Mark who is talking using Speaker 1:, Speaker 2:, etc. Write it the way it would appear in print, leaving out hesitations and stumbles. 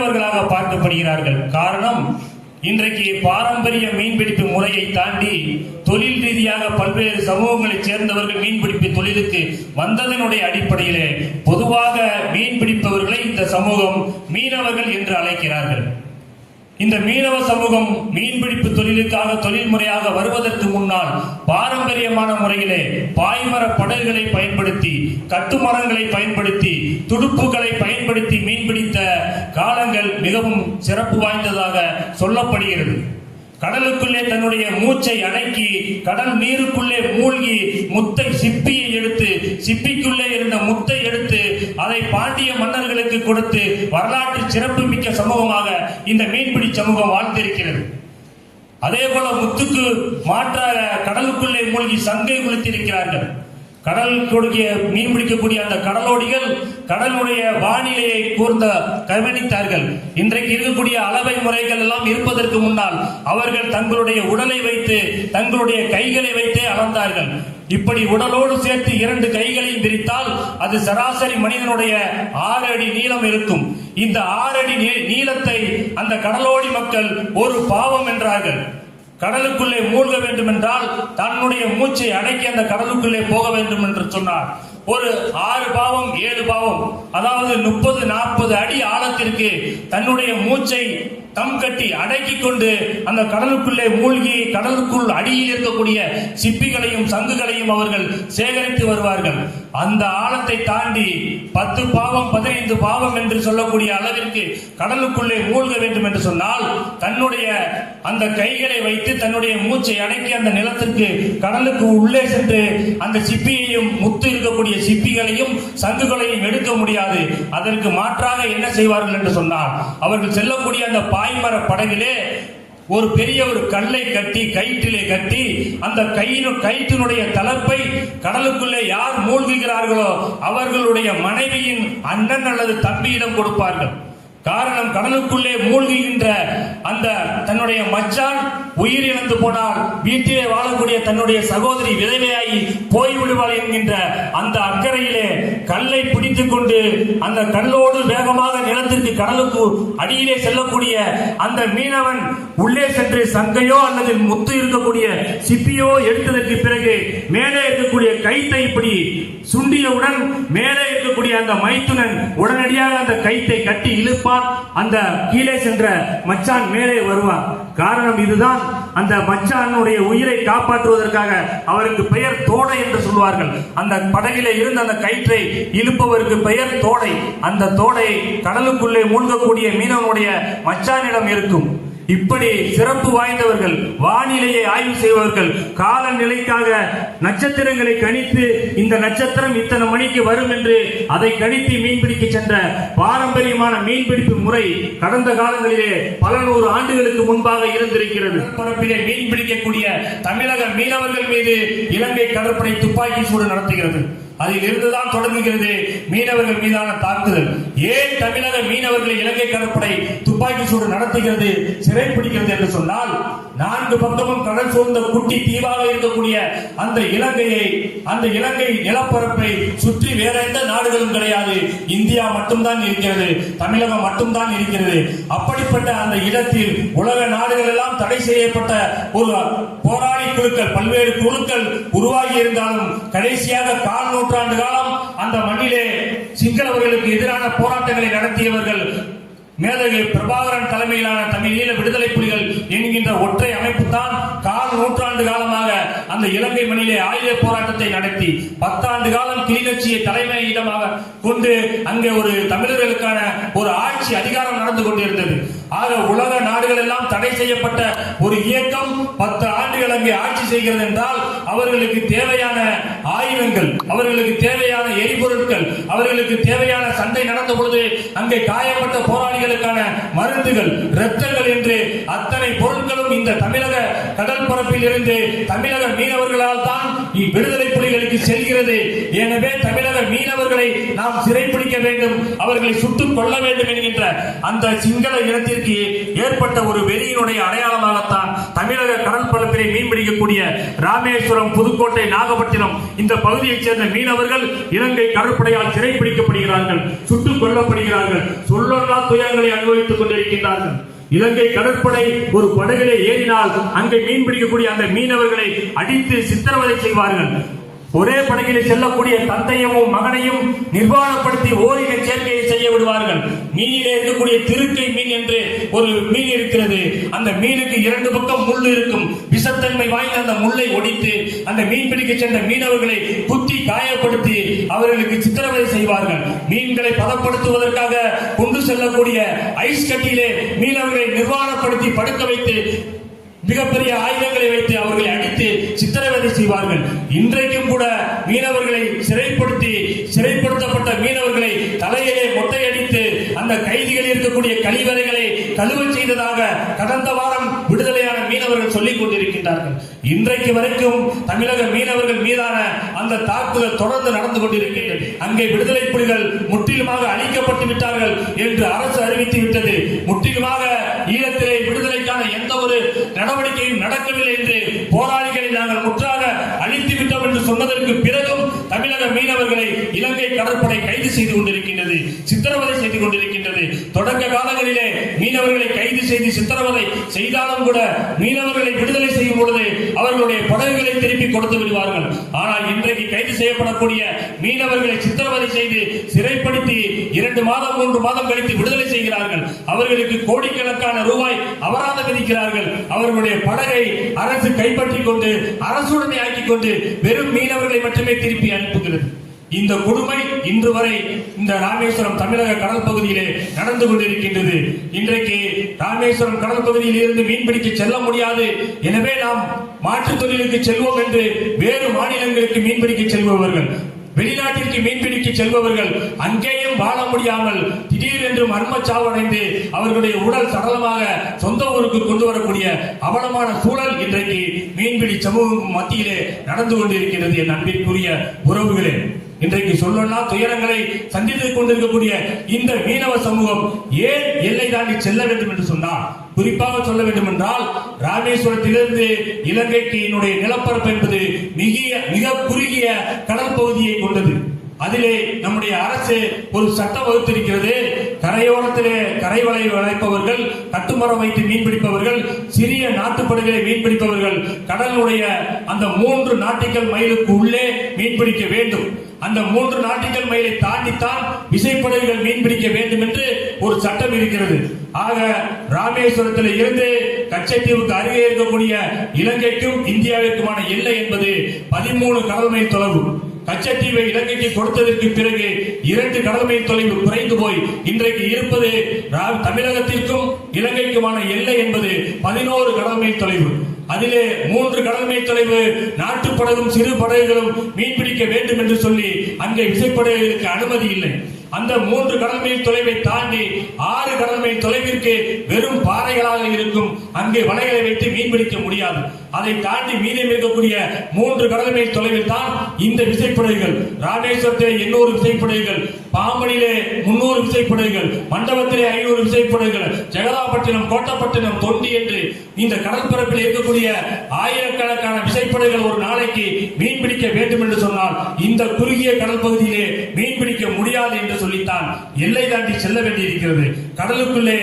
Speaker 1: மீனவர்களாக பார்க்கப்படுகிறார்கள். காரணம், இன்றைக்கு பாரம்பரிய மீன்பிடிப்பு முறையை தாண்டி தொழில் ரீதியாக பல்வேறு சமூகங்களைச் சேர்ந்தவர்கள் மீன்பிடிப்பு தொழிலுக்கு வந்ததனுடைய அடிப்படையிலே பொதுவாக மீன்பிடிப்பவர்களை இந்த சமூகம் மீனவர்கள் என்று அழைக்கிறார்கள். இந்த மீனவ சமூகம் மீன்பிடிப்பு தொழிலுக்காக தொழில் முறையாக வருவதற்கு முன்னால் பாரம்பரியமான முறையிலே பாய்மர படகுகளை பயன்படுத்தி, கட்டுமரங்களை பயன்படுத்தி, துடுப்புகளை பயன்படுத்தி மீன்பிடித்த காலங்கள் மிகவும் சிறப்பு வாய்ந்ததாக சொல்லப்படுகிறது. கடலுக்குள்ளே தன்னுடைய மூச்சை அடக்கி கடல் நீருக்குள்ளே மூழ்கி முத்தை சிப்பியை எடுத்து, சிப்பிக்குள்ளே இருந்த முத்தை எடுத்து அதை பாண்டிய மன்னர்களுக்கு கொடுத்து வரலாற்று சிறப்பு மிக்க சமூகமாக இந்த மீன்பிடி சமூகம் வாழ்ந்திருக்கிறது. அதே போல முத்துக்கு மாற்றாக கடலுக்குள்ளே மூழ்கி சங்கை குளித்திருக்கிறார்கள். கடல் கொடுக்கிய மீன் பிடிக்கக்கூடிய அந்த கடலோடிகள் கடலுடைய வானிலையை கூர்ந்த கவனித்தார்கள். இன்றைக்கு இருக்கக்கூடிய அளவை முறைகள் எல்லாம் இருப்பதற்கு முன்னால் அவர்கள் தங்களுடைய உடலை வைத்து, தங்களுடைய கைகளை வைத்தே அளந்தார்கள். இப்படி உடலோடு சேர்த்து 2 கைகளையும் பிரித்தால் அது சராசரி மனிதனுடைய 6 அடி நீளம் இருக்கும். இந்த 6 அடி நீளத்தை அந்த கடலோடி மக்கள் ஒரு பாவம் என்றார்கள். கடலுக்குள்ளே மூழ்க வேண்டும் என்றால் தன்னுடைய மூச்சை அடக்கி அந்த கடலுக்குள்ளே போக வேண்டும் என்று சொன்னார். ஒரு 6 பாவம் 7 பாவம், அதாவது 30-40 அடி ஆழத்திற்கு தன்னுடைய மூச்சை தம் கட்டி அடக்கி கொண்டு அந்த கடலுக்குள்ளே மூழ்கி கடலுக்குள் அடியில் இருக்கக்கூடிய சிப்பிகளையும் சங்குகளையும் அவர்கள் சேகரித்து வருவார்கள். அந்த ஆழத்தை தாண்டி 10 பாவம் 15 பாவம் என்று சொல்லக்கூடிய அளவிற்கு கடலுக்குள்ளே மூழ்க வேண்டும் என்று சொன்னால் தன்னுடைய அந்த கைகளை வைத்து தன்னுடைய மூச்சை அடக்கி அந்த நிலத்திற்கு கடலுக்கு உள்ளே சென்று அந்த சிப்பியையும் முத்து இருக்கக்கூடிய சிப்பிகளையும் சங்குகளையும் எடுக்க முடியாது. அதற்கு மாற்றாக என்ன செய்வார்கள் என்று சொன்னால், அவர்கள் செல்லக்கூடிய அந்த பாய்மர படகிலே ஒரு பெரிய ஒரு கல்லை கட்டி, கயிற்றிலே கட்டி, அந்த கயிற்றினுடைய தலைப்பை கடலுக்குள்ளே யார் மூழ்குகிறார்களோ அவர்களுடைய மனைவியின் அண்ணன் அல்லது தம்பியிடம் கொடுப்பார்கள். காரணம், கடலுக்குள்ளே மூழ்குகின்ற அந்த தன்னுடைய மச்சான் உயிரிழந்து போனால் வீட்டிலே வாழக்கூடிய தன்னுடைய சகோதரி விதவையாகி போய்விடுவாள் என்கின்ற அந்த அக்கறையிலே கல்லை பிடித்துக் கொண்டு அந்த கல்லோடு வேகமாக நிலத்திற்கு கடலுக்கு அடியிலே செல்லக்கூடிய அந்த மீனவன் உள்ளே சென்று சங்கையோ அல்லது முத்து இருக்கக்கூடிய சிப்பியோ எடுத்ததற்கு பிறகு மேலே இருக்கக்கூடிய கைத்தை இப்படி சுண்டியவுடன் மேலே இருக்கக்கூடிய அந்த மைத்துனன் உடனடியாக அந்த கைத்தை கட்டி இழுப்பான். அந்த கீழே சென்ற மச்சான் மேலே வருவார். காரணம் இதுதான், அந்த மச்சானுடைய உயிரை காப்பாற்றுவதற்காக அவருக்கு பெயர் தோடை என்று சொல்வார்கள். அந்த படகிலே இருந்து அந்த கயிற்றை இழுப்பவருக்கு பெயர் தோடை. அந்த தோடை கடலுக்குள்ளே மூழ்கக்கூடிய மீனவனுடைய மச்சானிடம் இருக்கும். இப்படி சிறப்பு வாய்ந்தவர்கள், வானிலையை ஆய்வு செய்பவர்கள், காலநிலைக்காக நட்சத்திரங்களை கணித்து இந்த நட்சத்திரம் இத்தனை மணிக்கு வரும் என்று அதை கணித்து மீன்பிடிக்க சென்ற பாரம்பரியமான மீன்பிடிப்பு முறை கடந்த காலங்களிலே பல 100 ஆண்டுகளுக்கு முன்பாக இருந்திருக்கிறது. பரப்பிலே மீன்பிடிக்கக்கூடிய தமிழக மீனவர்கள் மீது இலங்கை கடற்படை துப்பாக்கி சூடு நடத்துகிறது. அதில் இருந்துதான் தொடங்குகிறது மீனவர்கள் மீதான தாக்குதல். ஏன் தமிழக மீனவர்களை இலங்கை கடற்படை துப்பாக்கி சூடு நடத்துகிறது, சிறைப்பிடிக்கிறது என்று சொன்னால், 4 பக்கமும் கடல் சூழ்ந்த குட்டி தீவாக இருக்கக்கூடிய அந்த இலங்கை நிலப்பரப்பை சுற்றி வேற எந்த நாடுகளும் கிடையாது. இந்தியா மட்டும்தான் இருக்கிறது, தமிழகம் மட்டும்தான் இருக்கிறது. அப்படிப்பட்ட அந்த இடத்தில் உலக நாடுகள் எல்லாம் தடை செய்யப்பட்ட ஒரு போராளி குழுக்கள், பல்வேறு குழுக்கள் உருவாகி இருந்தாலும் கடைசியாக 4 நூற்றாண்டு காலம் அந்த மண்ணிலே சிங்களவர்களுக்கு எதிரான போராட்டங்களை நடத்தியவர்கள் மேதகு பிரபாகரன் தலைமையிலான தமிழீழ விடுதலை புலிகள் என்கின்ற ஒற்றை அமைப்பு தான் 4 நூற்றாண்டு காலமாக அந்த இலங்கை மண்ணிலே ஆயுத போராட்டத்தை நடத்தி 10 ஆண்டு காலம் கிளிநொச்சியை தலைமையிடமாக கொண்டு அங்கே ஒரு தமிழர்களுக்கான ஒரு ஆட்சி அதிகாரம் நடந்து கொண்டிருந்தது. ஆக உலக நாடுகள் எல்லாம் தடை செய்யப்பட்ட ஒரு இயக்கம் 10 ஆண்டுகள் அங்கே ஆட்சி செய்கிறது என்றால் அவர்களுக்கு தேவையான ஆயுதங்கள், அவர்களுக்கு தேவையான எரிபொருட்கள், அவர்களுக்கு தேவையான சண்டை நடந்த பொழுது அங்கே காயப்பட்ட போராளிகளுக்கான மருந்துகள், இரத்தங்கள் என்று அத்தனை பொருட்களும் இந்த தமிழக கடல் பரப்பில் இருந்து தமிழக மீனவர்களால் தான் விடுதலை புலிகளுக்கு நாடுகளுக்கு செல்கிறது. எனவே தமிழக மீனவர்களை நாம் சிறைப்பிடிக்க வேண்டும், அவர்களை சுட்டுக் கொள்ள வேண்டும் என்கின்ற அந்த சிங்கள இனத்திற்கு ஏற்பட்ட ஒரு வெறியினுடைய அடையாளமாகத்தான் தமிழக கடல் பரப்பிலே மீன்பிடிக்கக்கூடிய ராமேஸ்வரம், புதுக்கோட்டை, நாகப்பட்டினம் இந்த பகுதியைச் சேர்ந்த மீனவர்கள் இலங்கை கடற்படையால் சிறைப்பிடிக்கப்படுகிறார்கள், சுட்டுக் கொல்லப்படுகிறார்கள், சொல்லொல்லா துயரங்களை அனுபவித்துக் கொண்டிருக்கின்றார்கள். இலங்கை கடற்படை ஒரு படகிலே ஏறினால் அங்கே மீன்பிடிக்கக்கூடிய அந்த மீனவர்களை அடித்து சித்திரவதை செய்வார்கள். ஒரே படகிலே செல்லக்கூடிய தந்தையமும் மகனையும் நிர்வாணப்படுத்தி ஓரின சேர்க்கையை செய்ய விடுவார்கள். மீனிலே இருக்கக்கூடிய திருக்கை மீன் என்று ஒரு மீன் இருக்கிறது. அந்த மீனுக்கு 2 பக்கம் முள் இருக்கும். விஷத்தன்மை வாய்ந்த அந்த முள்ளை ஒடித்து அந்த மீன் பிடிக்க சென்ற மீனவர்களை குத்தி காயப்படுத்தி அவர்களுக்கு சித்திரவதை செய்வார்கள். மீன்களை பதப்படுத்துவதற்காக கொண்டு செல்லக்கூடிய ஐஸ் கட்டியிலே மீனவர்களை நிர்வாணப்படுத்தி படுக்க வைத்து மிகப்பெரிய ஆயுதங்களை வைத்து அவர்களை அடித்து சித்திரவதை செய்வார்கள். இன்றைக்கும் கூட மீனவர்களை சிறைப்படுத்தப்பட்ட மீனவர்களை தலையிலே மொட்டையடித்து அந்த கைதிகளில் இருக்கக்கூடிய கழிவறைகளை கழுவ செய்ததாக கடந்த வாரம் விடுதலையான மீனவர்கள் சொல்லிக் கொண்டிருக்கின்றார்கள். இன்றைக்கு வரைக்கும் தமிழக மீனவர்கள் மீதான அந்த தாக்குதல் தொடர்ந்து நடந்து கொண்டிருக்கின்றது. அங்கே விடுதலை புலிகள் முற்றிலுமாக அழிக்கப்பட்டு விட்டார்கள் என்று அரசு அறிவித்து விட்டது. முற்றிலுமாக ஈழத்திலே விடுதலைக்கான எந்த ஒரு நடவடிக்கையும் நடக்கவில்லை என்று போராளிகளை நாங்கள் முற்றாக அழித்து விட்டோம் என்று சொன்னதற்கு பிறகும் தமிழக மீனவர்களை இலங்கை கடற்படை கைது செய்து கொண்டிருக்கின்றது, சித்திரவதை செய்து கொண்டிருக்கின்றது. தொடக்க காலங்களிலே மீனவர்களை கைது செய்து சித்திரவதை செய்தாலும் கூட மீனவர்களை விடுதலை செய்யும் பொழுது அவர்களுடைய படகுகளை திருப்பி கொடுத்து விடுவார்கள். ஆனால் இன்றைக்கு கைது செய்யப்படக்கூடிய மீனவர்களை சித்திரவதை செய்து சிறைப்படுத்தி 2 மாதம் 3 மாதம் கழித்து விடுதலை செய்கிறார்கள். அவர்களுக்கு கோடிக்கணக்கான ரூபாய் அபராதம் விதிக்கிறார்கள். அவர்களுடைய படகை அரசு கைப்பற்றிக் கொண்டு அரசுடைமை ஆக்கிக் கொண்டு வெறும் மீனவர்களை மட்டுமே திருப்பி அனுப்புகிறது. இந்த கொடுமை இன்று வரை இந்த ராமேஸ்வரம் தமிழக கடல் பகுதியிலே நடந்து கொண்டிருக்கின்றது. இன்றைக்கு ராமேஸ்வரம் கடல் பகுதியில் இருந்து மீன்பிடிக்க செல்ல முடியாது, எனவே நாம் மாற்றுத் தொழிலுக்கு செல்வோம் என்று வேறு மாநிலங்களுக்கு மீன்பிடிக்க செல்பவர்கள், வெளிநாட்டிற்கு மீன்பிடிக்க செல்பவர்கள் அங்கேயும் வாழ முடியாமல் திடீரென்று மர்மச்சாவடைந்து அவர்களுடைய உடல் சடலமாக சொந்த ஊருக்கு கொண்டு வரக்கூடிய அவலமான சூழல் இன்றைக்கு மீன்பிடி சமூகம் மத்தியிலே நடந்து கொண்டிருக்கிறது. என் அன்பிற்குரிய உறவுகளே, இன்றைக்கு சொல்லொன்னா துயரங்களை சந்தித்துக் கொண்டிருக்கக்கூடிய இந்த மீனவ சமூகம் ஏன் எல்லை தாண்டி செல்ல வேண்டும் என்று சொன்னால், குறிப்பாக சொல்ல வேண்டும் என்றால் ராமேஸ்வரத்திலிருந்து இலங்கைக்கு என்னுடைய நிலப்பரப்பு என்பது மிக குறுகிய கடல் பகுதியை கொண்டது. அதிலே நம்முடைய அரசு ஒரு சட்டம் வகுத்திருக்கிறது. கரையோரத்திலே கரைவலை வளைப்பவர்கள், கட்டுமரம் வைத்து மீன்பிடிப்பவர்கள், சிறிய நாட்டுப்படகுகளை மீன்பிடிப்பவர்கள் கடலுடைய அந்த 3 நாட்டிக்கல் மைலுக்கு உள்ளே மீன்பிடிக்க வேண்டும். அந்த 3 நாட்டிக்கல் மைலை தாண்டித்தான் விசைப்படகுகள் மீன்பிடிக்க வேண்டும் என்று ஒரு சட்டம் இருக்கிறது. ஆக ராமேஸ்வரத்தில் இருந்து கச்சத்தீவுக்கு அருகே இருக்கக்கூடிய இலங்கைக்கும் இந்தியாவிற்குமான எல்லை என்பது 13 கடல் மைல் தொலைவு. கச்சத்தீவை இலங்கைக்கு கொடுத்ததற்கு பிறகு 2 கடல் மைல் தொலைவு குறைந்து போய் இன்றைக்கு இருப்பது தமிழகத்திற்கும் இலங்கைக்குமான எல்லை என்பது 11 கடல் மைல் தொலைவு. அதிலே 3 கடல் மைல் தொலைவு நாட்டு படகும் சிறு படகுகளும் மீன்பிடிக்க வேண்டும் என்று சொல்லி அங்கே விசைப்படகுகளுக்கு அனுமதி இல்லை. அந்த 3 கடல் மைல் தொலைவை தாண்டி 6 கடல் மைல் தொலைவிற்கு வெறும் பாறைகளாக இருக்கும். அங்கே வலைகளை வைத்து மீன்பிடிக்க முடியாது. அதை தாண்டி மீதம் இருக்கக்கூடிய 3 கடல் மைல் தொலைவில் தான் இந்த விசைப்படகுகள். ராமேஸ்வரத்திலே 800 விசைப்படகுகள், பாம்பனிலே 300 விசைப்படகுகள், மண்டபத்திலே 500 விசைப்படகுகள், ஜெகதாப்பட்டினம், கோட்டப்பட்டினம், தொண்டி என்று இந்த கடற்பரப்பில் இருக்கக்கூடிய ஆயிரக்கணக்கான விசைப்படகுகள் ஒரு நாளைக்கு மீன்பிடிக்க வேண்டும் என்று சொன்னால் இந்த குறுகிய கடல் பகுதியிலே மீன்பிடிக்க முடியாது என்று சொல்லித்தான் எல்லை தாண்டி செல்ல வேண்டியிருக்கிறது. கடலுக்குள்ளே